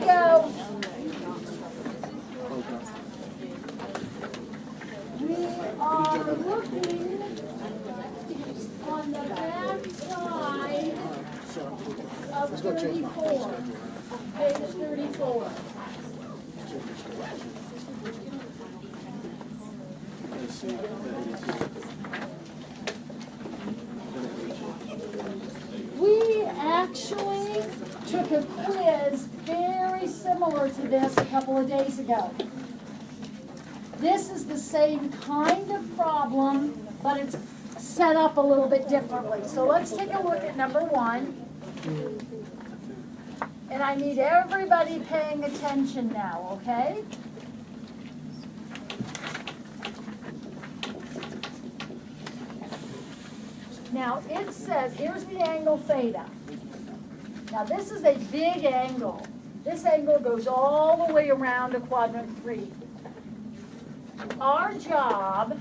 go. We are looking on the back side of 34, page 34. We actually took a quiz very similar to this a couple of days ago. This is the same kind of problem, but it's set up a little bit differently. So let's take a look at number 1. And I need everybody paying attention now, okay? Now it says, here's the angle theta. Now this is a big angle. This angle goes all the way around to quadrant 3. Our job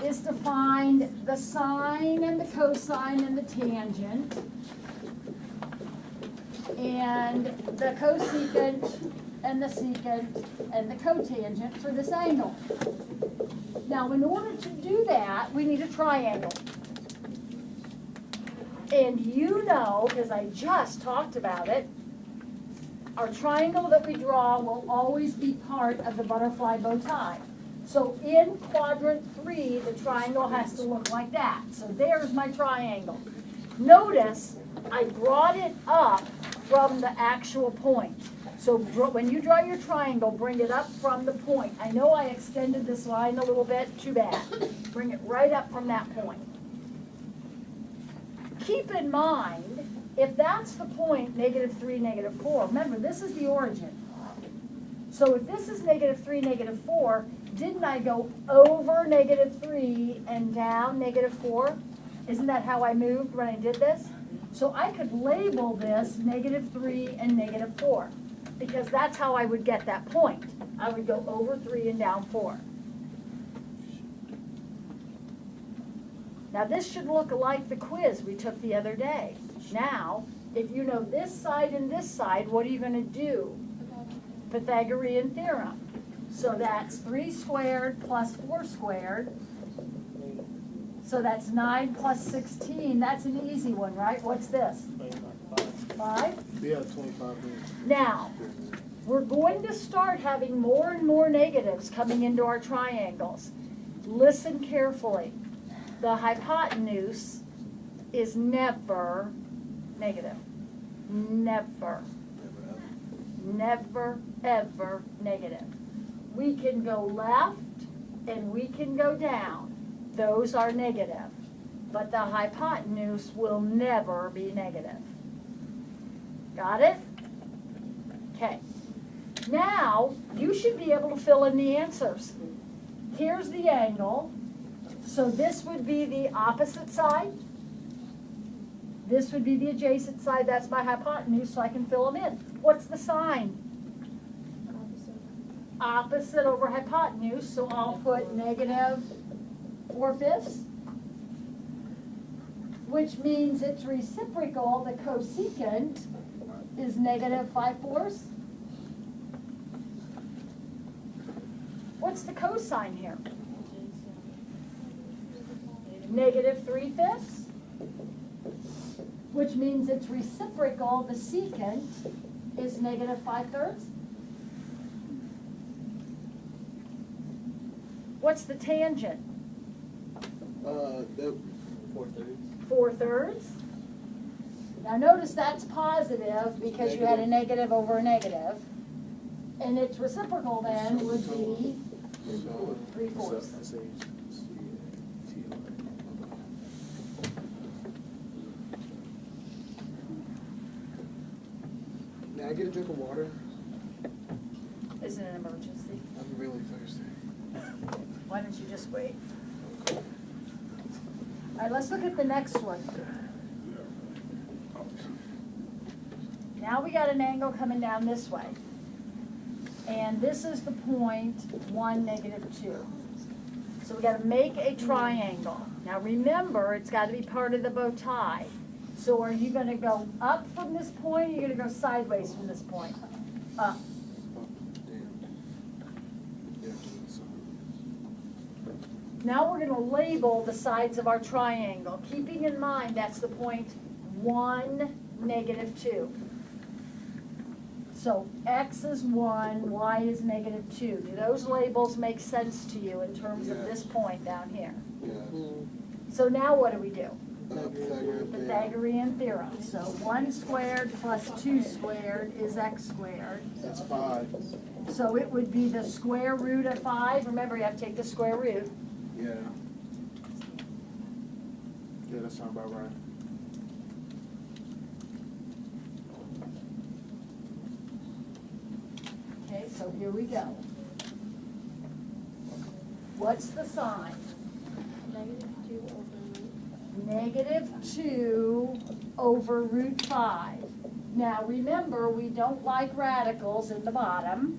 is to find the sine and the cosine and the tangent and the cosecant and the secant and the cotangent for this angle. Now in order to do that, we need a triangle. And you know, because I just talked about it, our triangle that we draw will always be part of the butterfly bow tie. So in quadrant 3, the triangle has to look like that. So there's my triangle. Notice I brought it up from the actual point. So when you draw your triangle, bring it up from the point. I know I extended this line a little bit, too bad. Bring it right up from that point. Keep in mind, if that's the point, -3, -4, remember this is the origin. So if this is -3, -4, didn't I go over -3 and down -4? Isn't that how I moved when I did this? So I could label this -3 and -4 because that's how I would get that point. I would go over 3 and down 4. Now this should look like the quiz we took the other day. Now, if you know this side and this side, what are you going to do? Pythagorean theorem. So that's 3 squared plus 4 squared. So that's 9 plus 16. That's an easy one, right? What's this? 5? Yeah, 25 minutes. Now, we're going to start having more and more negatives coming into our triangles. Listen carefully. The hypotenuse is never negative. Never. Never, ever negative. We can go left and we can go down. Those are negative. But the hypotenuse will never be negative. Got it? Okay. Now, you should be able to fill in the answers. Here's the angle. So this would be the opposite side. This would be the adjacent side. That's my hypotenuse, so I can fill them in. What's the sine? Opposite over hypotenuse, so I'll put -4/5, which means it's reciprocal. The cosecant is -5/4. What's the cosine here? -3/5, which means it's reciprocal. The secant is -5/3. What's the tangent? 4/3. 4/3. Now notice that's positive because you had a negative over a negative. And its reciprocal then would be 3/4. May I get a drink of water? Is it an emergency? I'm really thirsty. Why don't you just wait? All right, let's look at the next one. Now we got an angle coming down this way. And this is the point 1, -2. So we got to make a triangle. Now remember, it's got to be part of the bow tie. So are you going to go up from this point, or are you going to go sideways from this point? Up. Now we're going to label the sides of our triangle, keeping in mind that's the point 1, -2. So x is 1, y is -2. Do those labels make sense to you in terms of this point down here? Yes. So now what do we do? Pythagorean theorem. Pythagorean theorem. So 1 squared plus 2 squared is x squared. That's 5. So it would be the square root of 5. Remember, you have to take the square root. Yeah. Yeah, that sounds about right. Okay, so here we go. What's the sign? -2 over root 5. Now remember, we don't like radicals in the bottom.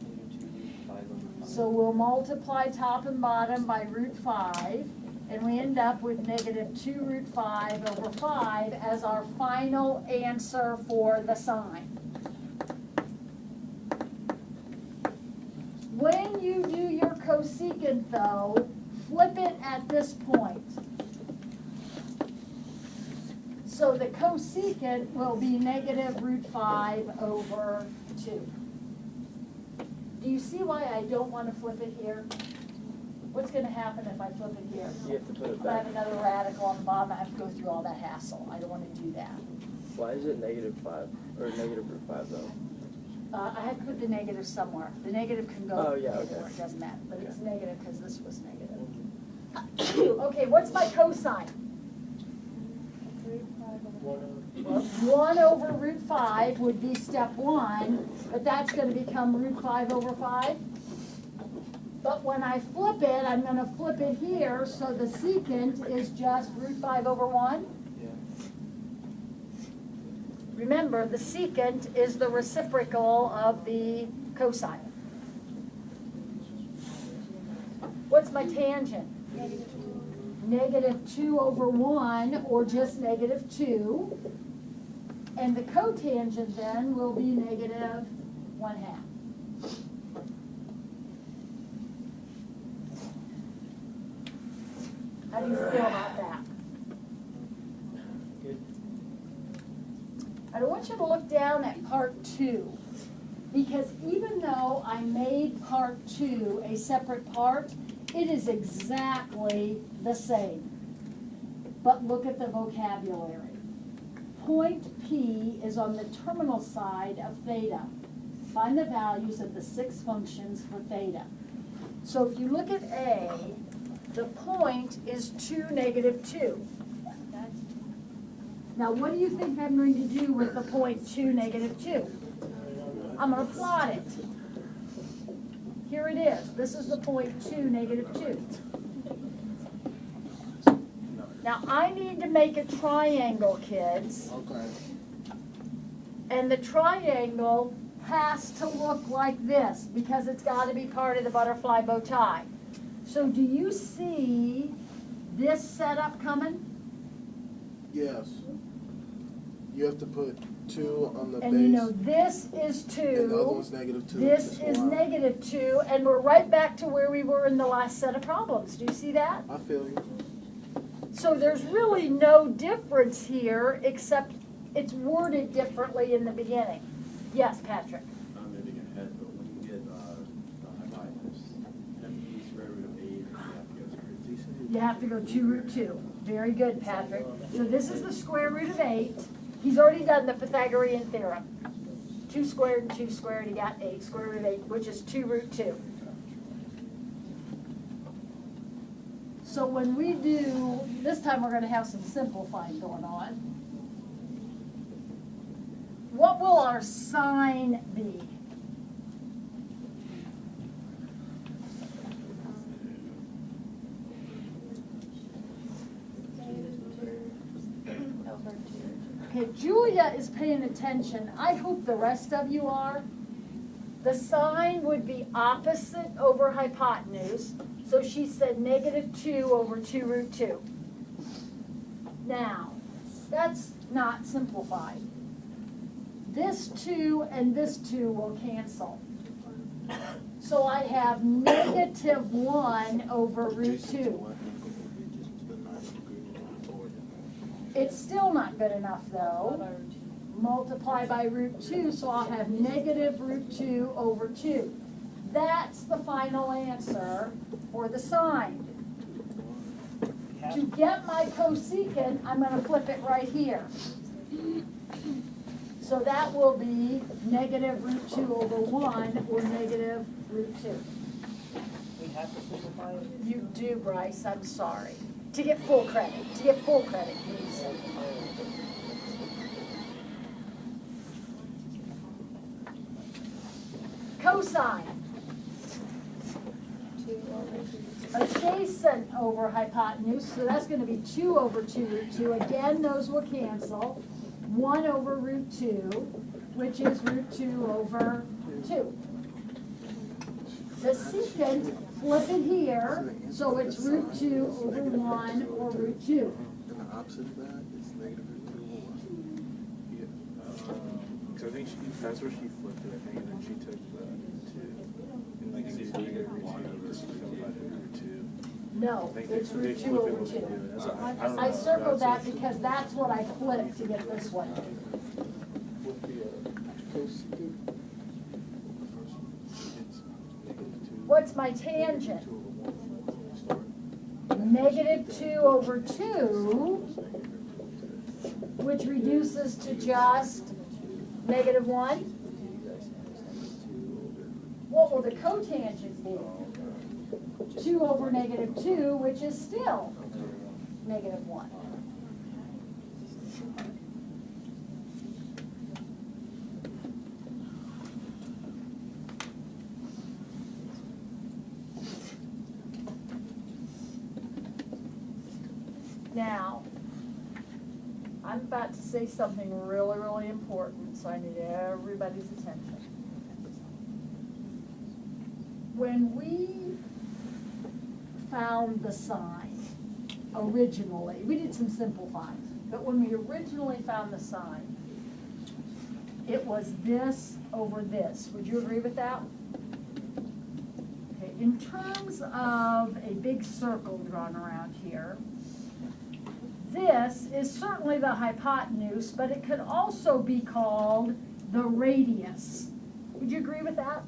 So we'll multiply top and bottom by root 5, and we end up with -2 root 5 over 5 as our final answer for the sign. When you do your cosecant, though, flip it at this point. So the cosecant will be -root 5 over 2. Do you see why I don't want to flip it here? What's going to happen if I flip it here? You have to put it I have back. another radical on the bottom. I have to go through all that hassle. I don't want to do that. Why is it -5 or -root 5 though? I have to put the negative somewhere. The negative can go Oh, yeah, anywhere. okay. It doesn't matter. But it's Okay. negative because this was negative. Okay, what's my cosine? 1 over root 5 would be step 1, but that's going to become root 5 over 5. But when I flip it, I'm going to flip it here, so the secant is just root 5 over 1. Yeah. Remember, the secant is the reciprocal of the cosine. What's my tangent? -2 over 1, or just -2. And the cotangent then will be -1/2. How do you feel about that? Good. I want you to look down at part 2, because even though I made part 2 a separate part, it is exactly the same. But look at the vocabulary. Point P is on the terminal side of theta. Find the values of the 6 functions for theta. So if you look at A, the point is 2, -2. Now what do you think I'm going to do with the point 2, -2? I'm going to plot it. Here it is. This is the point 2, -2. Now I need to make a triangle, kids. Okay. And the triangle has to look like this because it's got to be part of the butterfly bow tie. So do you see this setup coming? Yes. You have to put 2 on the And base. you know this is And the other 2. one's -2. This That's is why. -2, and we're right back to where we were in the last set of problems. Do you see that? I feel you. So there's really no difference here, except it's worded differently in the beginning. Yes, Patrick? I'm moving ahead, but when you get the hypotenuse, have to use square root of 8, or you have to go square root of 2. You have to go 2 root 2. Very good, Patrick. So this is the square root of 8. He's already done the Pythagorean theorem. 2 squared and 2 squared, he got 8. Square root of 8, which is 2 root 2. So when we do, this time we're going to have some simplifying going on. What will our sign be? Okay, Julia is paying attention. I hope the rest of you are. The sign would be opposite over hypotenuse. So she said -2 over 2 root 2. Now, that's not simplified. this 2 and this 2 will cancel. So I have negative 1 over root 2. It's still not good enough though. Multiply by root 2, so I'll have negative root 2 over 2. That's the final answer for the sine. To get my cosecant, I'm going to flip it right here. So that will be negative root 2 over 1 or negative root 2. We have to simplify it? You do, Bryce, I'm sorry. To get full credit, please. Cosine. Adjacent over hypotenuse, so that's going to be 2 over 2 root 2. Again, those will cancel. 1 over root 2, which is root 2 over 2. The secant, flip it here, so it's root 2 over 1 or root 2. And the opposite of that is negative root 2 over 1. Yeah. Because I think that's where she flipped it, I think, and then she took the 2. And like, it's negative root 2, this becomes root 2. No, I think it's they root 2 flip it over when they 2. do it. I don't I know. circled that because that's what I flipped to get this one. With the cosecant, the first one, it's negative 2. What's my tangent? 2 over 1. Start. Negative 2 over 2, which reduces to just negative 1. What will the cotangent be? 2 over negative 2, which is still negative 1. Now, I'm about to say something really, really important, so I need everybody's attention. When we found the sine originally, we did some simplifying, but when we originally found the sine, it was this over this. Would you agree with that? Okay, in terms of a big circle drawn around here, this is certainly the hypotenuse, but it could also be called the radius. Would you agree with that?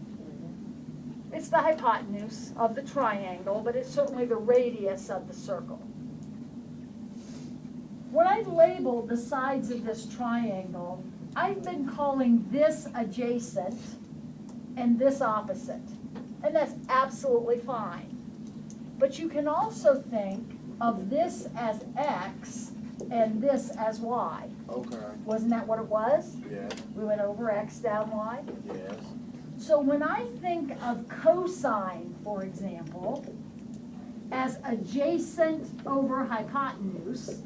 It's the hypotenuse of the triangle, but it's certainly the radius of the circle. When I labeled the sides of this triangle, I've been calling this adjacent and this opposite. And that's absolutely fine. But you can also think of this as x and this as y. Okay. Wasn't that what it was? Yes. We went over x down y. Yes. So when I think of cosine, for example, as adjacent over hypotenuse,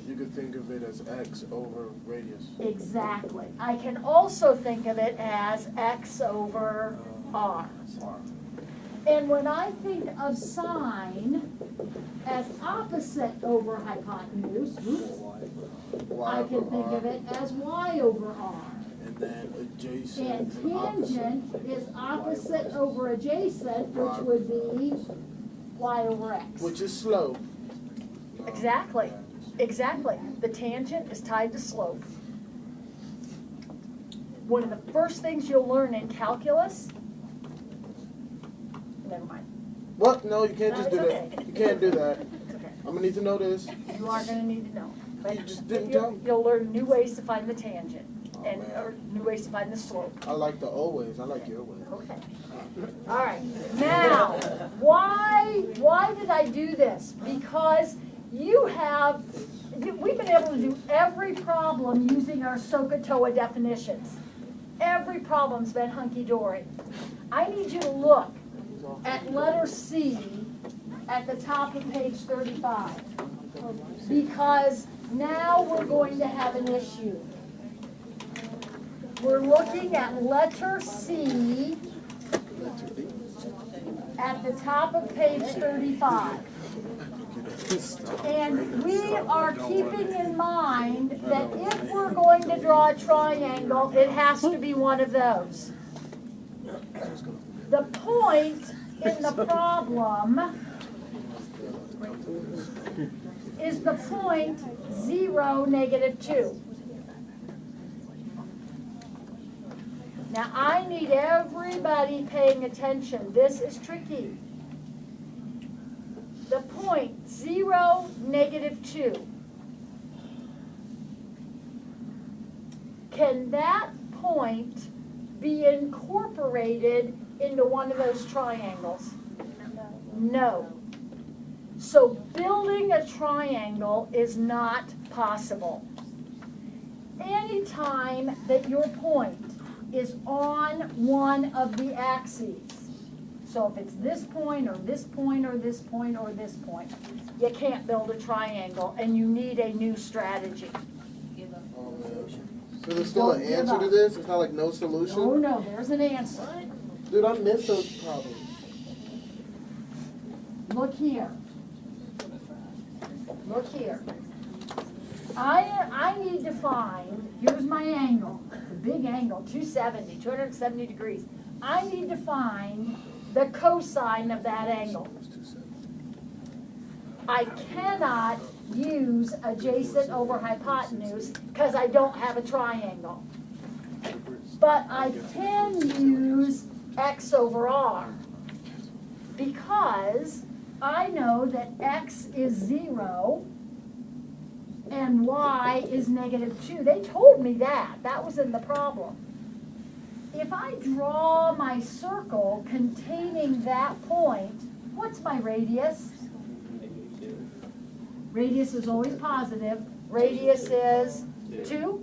You could think of it as x over radius. exactly. I can also think of it as x over r. And when I think of sine as opposite over hypotenuse, I can think of it as y over r. And then adjacent. And tangent is opposite over adjacent, which would be y over x. Which is slope. Exactly, exactly. The tangent is tied to slope. One of the first things you'll learn in calculus, never mind. What? No, you can't No, just it's do okay. that. You can't do that. It's okay. I'm gonna need to know this. You are gonna need to know. But You just didn't you'll- tell me. You'll learn new ways to find the tangent Oh, and, man. or new ways to find the slope. I like the old ways. I like your ways. Okay. All right. Now, why did I do this? Because we've been able to do every problem using our SOHCAHTOA definitions. Every problem's been hunky-dory. I need you to look at letter C at the top of page 35. Because now we're going to have an issue. We're looking at letter C at the top of page 35. And we are keeping in mind that if we're going to draw a triangle, it has to be one of those. The point in the problem is the point 0, -2. Now I need everybody paying attention. This is tricky. The point 0, -2. Can that point be incorporated into one of those triangles? No. So building a triangle is not possible. Anytime that your point is on one of the axes, so if it's this point or this point or this point or this point, you can't build a triangle and you need a new strategy. Oh, man. So there's still an answer to this? It's not like no solution? Oh no, there's an answer. Dude, I miss those problems. Look here. Look here. I need to find, here's my angle. It's a big angle, 270 degrees. I need to find the cosine of that angle. I cannot use adjacent over hypotenuse because I don't have a triangle. But I can use x over r because I know that x is 0 and y is -2. They told me that. That was in the problem. If I draw my circle containing that point, what's my radius? Radius is always positive. Radius is 2?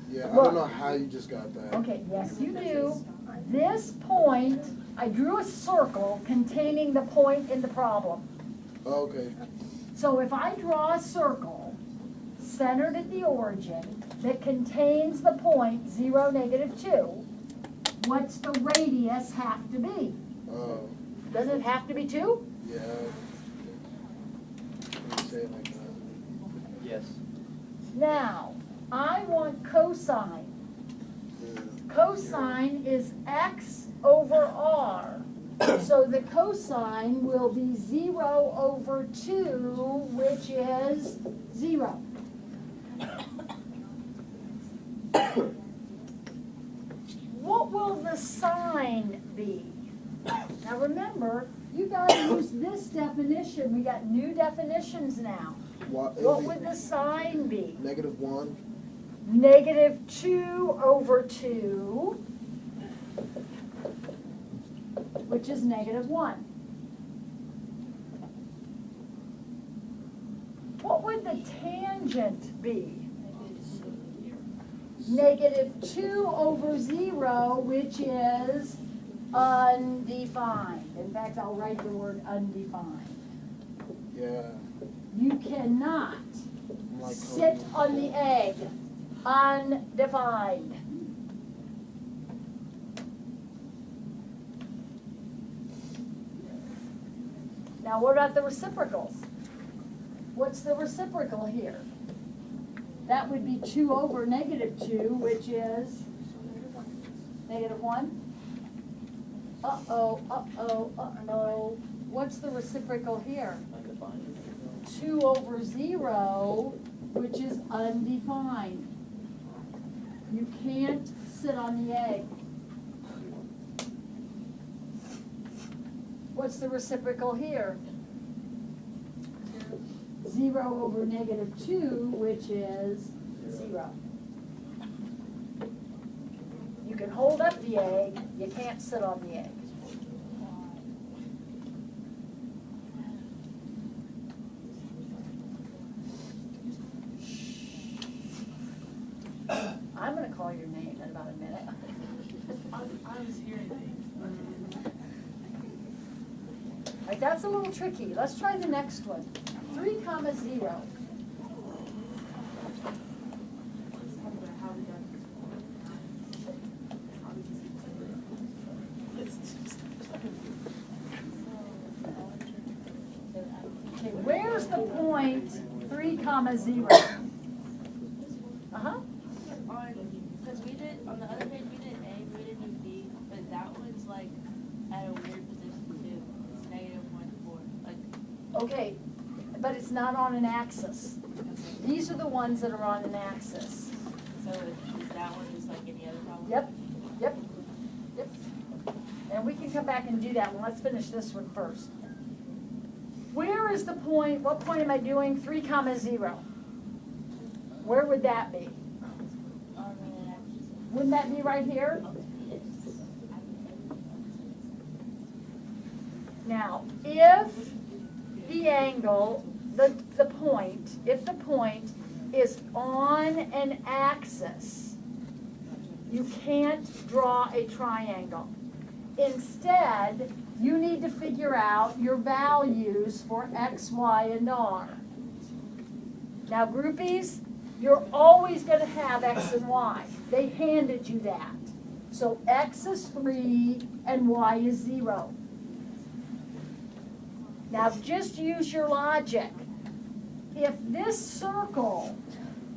Yeah, I don't know how you just got that. Okay, yes you do. This point, I drew a circle containing the point in the problem. Okay. So if I draw a circle centered at the origin that contains the point 0, -2, what's the radius have to be? Doesn't it have to be 2? Yeah. You say it like that. Yes. Now, I want cosine. Cosine is x over r. So the cosine will be 0 over 2, which is 0. What will the sine be? Now remember, you got to use this definition. We got new definitions now. What would the sine be? -1. -2 over 2, which is -1. What would the tangent be? -2 over 0, which is undefined. In fact, I'll write the word undefined. Yeah. You cannot Like sit on the egg. Undefined. Now what about the reciprocals? What's the reciprocal here? That would be 2 over -2, which is -1. Uh-oh, uh-oh, uh-oh. What's the reciprocal here? 2 over 0, which is undefined. You can't sit on the egg. What's the reciprocal here? 0 over -2, which is 0. You can hold up the egg, you can't sit on the egg. I'm going to call your name in about a minute. I was hearing things. All right, that's a little tricky. Let's try the next one. 3, 0. Okay, where's the point 3, 0? Okay, but it's not on an axis. These are the ones that are on an axis. So is that one just like any other problem? Yep, yep, yep. And we can come back and do that one. Let's finish this one first. Where is the point, what point am I doing? 3, 0. Where would that be? Wouldn't that be right here? Now, if the angle, the point, if the point is on an axis, you can't draw a triangle. Instead, you need to figure out your values for x, y, and r. Now, groupies, you're always going to have x and y. They handed you that. So x is 3 and y is 0. Now, just use your logic. If this circle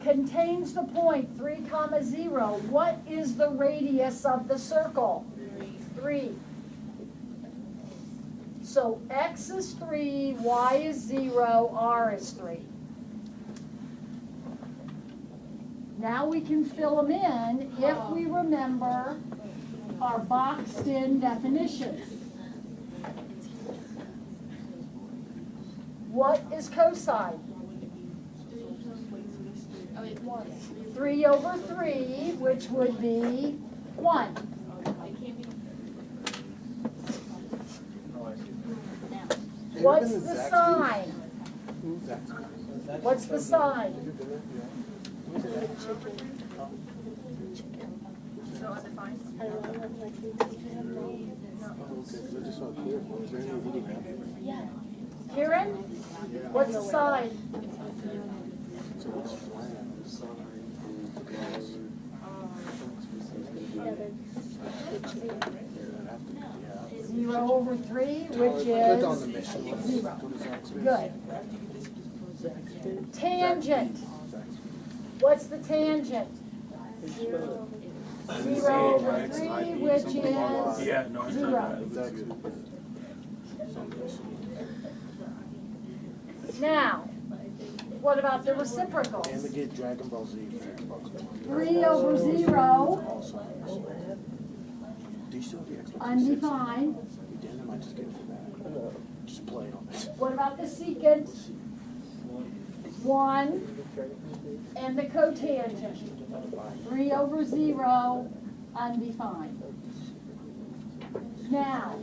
contains the point 3, 0, what is the radius of the circle? 3. So x is 3, y is 0, r is 3. Now we can fill them in if we remember our boxed-in definitions. What is cosine? 3 over 3, which would be 1. What's the sine? What's the sine? So undefined? Kieran? What's the sine? Zero over 3, which is 0. Good. Tangent. What's the tangent? 0 over 3, which is 0. Now, what about the reciprocals? And we get Dragon Ball Z. 3 over 0, Do you still have the Xbox? undefined. Dan, I might just get it for that. Just play on it. What about the secant? 1 and the cotangent. 3 over 0, undefined. Now,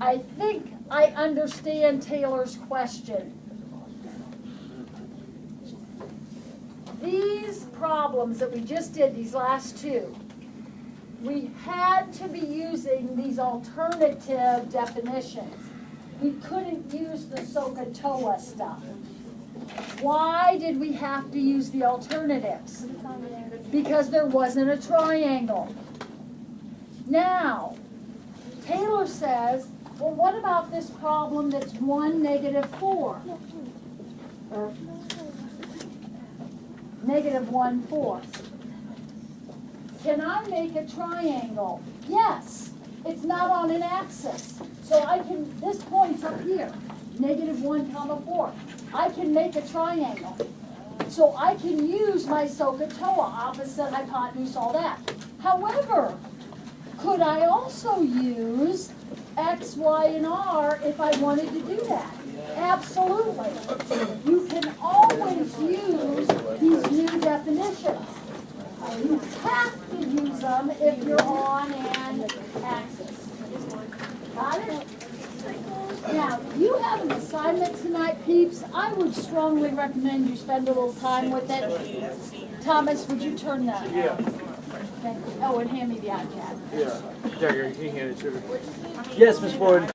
I think I understand Taylor's question. These problems that we just did, these last two, we had to be using these alternative definitions. We couldn't use the SOHCAHTOA stuff. Why did we have to use the alternatives? Because there wasn't a triangle. Now, Taylor says, well, what about this problem that's 1, -4? Or -1/4. Can I make a triangle? Yes. It's not on an axis. So I can, this point's up here, -1, 4. I can make a triangle. So I can use my SOHCAHTOA, opposite, hypotenuse, all that. However, could I also use X, Y, and R if I wanted to do that? Absolutely. You can always use these new definitions. You have to use them if you're on an axis. Got it? Now, you have an assignment tonight, peeps. I would strongly recommend you spend a little time with it. Thomas, would you turn that? Yeah. Thank you. Oh, and hand me the iPad. Yeah. Dagger, can you hand it to her? Yes, Miss Ford.